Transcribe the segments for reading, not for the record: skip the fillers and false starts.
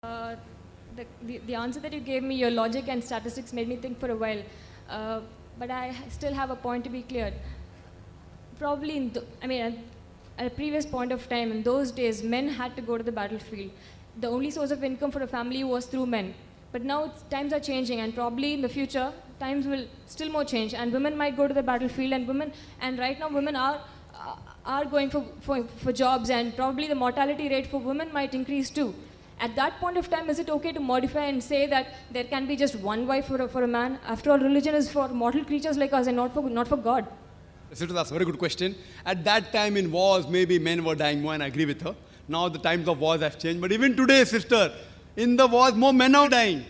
Uh, the answer that you gave me, your logic and statistics made me think for a while. But I still have a point to be cleared. Probably, at a previous point of time, in those days, men had to go to the battlefield. The only source of income for a family was through men. But now times are changing, and probably in the future, times will still more change, and women might go to the battlefield, and right now women are going for jobs, and probably the mortality rate for women might increase too. At that point of time, is it okay to modify and say that there can be just one wife for a man? After all, religion is for mortal creatures like us and not for God. Sister, that's a very good question. At that time in wars, maybe men were dying more, and I agree with her. Now the times of wars have changed. But even today, sister, in the wars, more men are dying.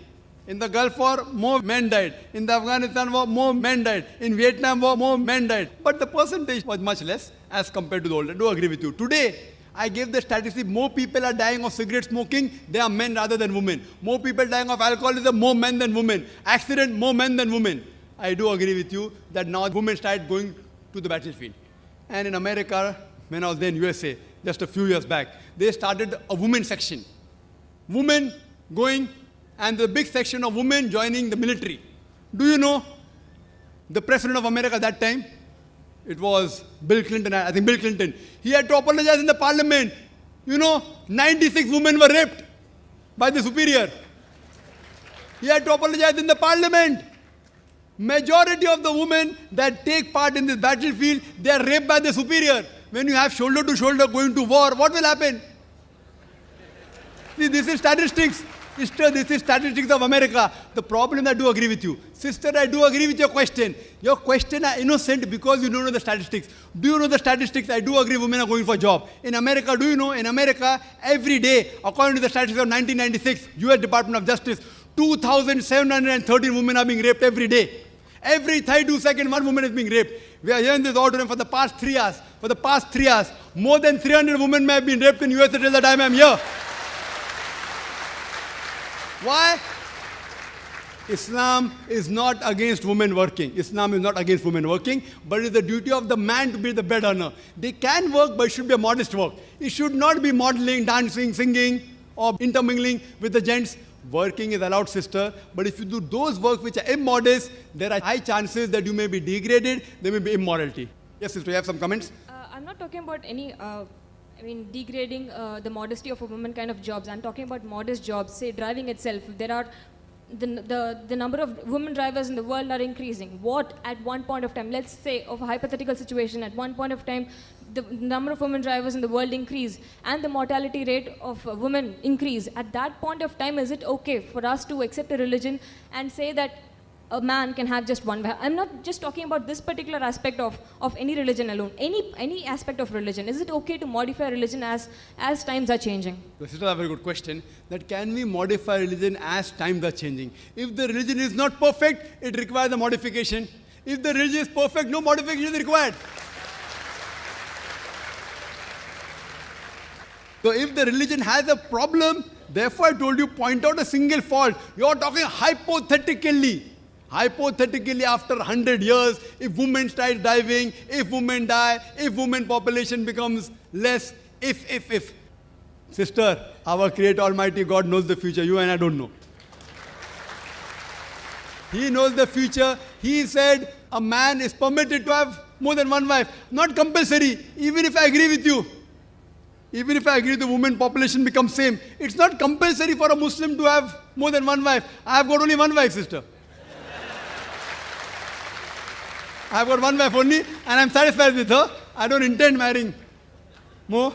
In the Gulf War, more men died. In the Afghanistan War, more men died. In Vietnam War, more men died. But the percentage was much less as compared to the older. I do agree with you. Today, I gave the statistic, more people are dying of cigarette smoking, they are men rather than women. More people dying of alcoholism, more men than women. Accident, more men than women. I do agree with you that now women started going to the battlefield. And in America, when I was there in USA, just a few years back, they started a women section. Women going, and the big section of women joining the military. Do you know the President of America at that time? It was Bill Clinton, I think Bill Clinton. He had to apologize in the parliament. 96 women were raped by the superior. He had to apologize in the parliament. Majority of the women that take part in this battlefield, they are raped by the superior. When you have shoulder to shoulder going to war, what will happen? See, this is statistics. Sister, this is statistics of America. The problem, I do agree with you. Sister, I do agree with your question. Your question are innocent because you don't know the statistics. Do you know the statistics? I do agree women are going for a job. In America, do you know? In America, every day, according to the statistics of 1996, US Department of Justice, 2,713 women are being raped every day. Every 32 seconds, one woman is being raped. We are here in this auditorium for the past 3 hours. For the past 3 hours, more than 300 women may have been raped in US till the time I am here. Why? Islam is not against women working. Islam is not against women working, but it is the duty of the man to be the bread earner. They can work, but it should be a modest work. It should not be modeling, dancing, singing, or intermingling with the gents. Working is allowed, sister, but if you do those work which are immodest, there are high chances that you may be degraded, there may be immorality. Yes, sister, you have some comments? I'm not talking about any degrading the modesty of a woman kind of jobs. I'm talking about modest jobs, say driving itself. There are, the number of women drivers in the world are increasing. What at one point of time, let's say of a hypothetical situation, at one point of time, the number of women drivers in the world increase and the mortality rate of women increase. At that point of time, is it okay for us to accept a religion and say that a man can have just one wife? I'm not just talking about this particular aspect of any religion alone. Any aspect of religion. Is it okay to modify religion as times are changing? This is a very good question. That can we modify religion as times are changing? If the religion is not perfect, it requires a modification. If the religion is perfect, no modification is required. So if the religion has a problem, therefore I told you, point out a single fault. You are talking hypothetically. Hypothetically, after 100 years, if women start diving, if women die, if women population becomes less, if. Sister, our Creator Almighty God knows the future. You and I don't know. He knows the future. He said a man is permitted to have more than one wife. Not compulsory, even if I agree with you. Even if I agree the women population becomes same, it's not compulsory for a Muslim to have more than one wife. I have got only one wife, sister. I have got one wife only, and I'm satisfied with her. I don't intend marrying more.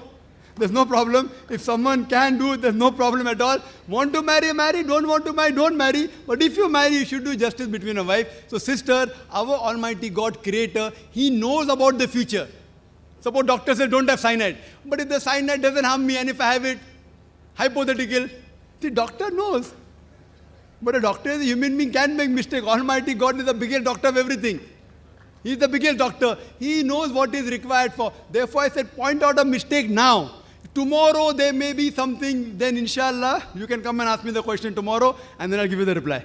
There's no problem. If someone can do it, there's no problem at all. Want to marry, marry. Don't want to marry, don't marry. But if you marry, you should do justice between a wife. So sister, our Almighty God, Creator, He knows about the future. Suppose doctor says don't have cyanide. But if the cyanide doesn't harm me and if I have it, hypothetical, the doctor knows. But a doctor is a human being, can make mistake. Almighty God is the biggest doctor of everything. He is the biggest doctor. He knows what is required for. Therefore I said point out a mistake now. Tomorrow there may be something, then inshallah you can come and ask me the question tomorrow and then I'll give you the reply.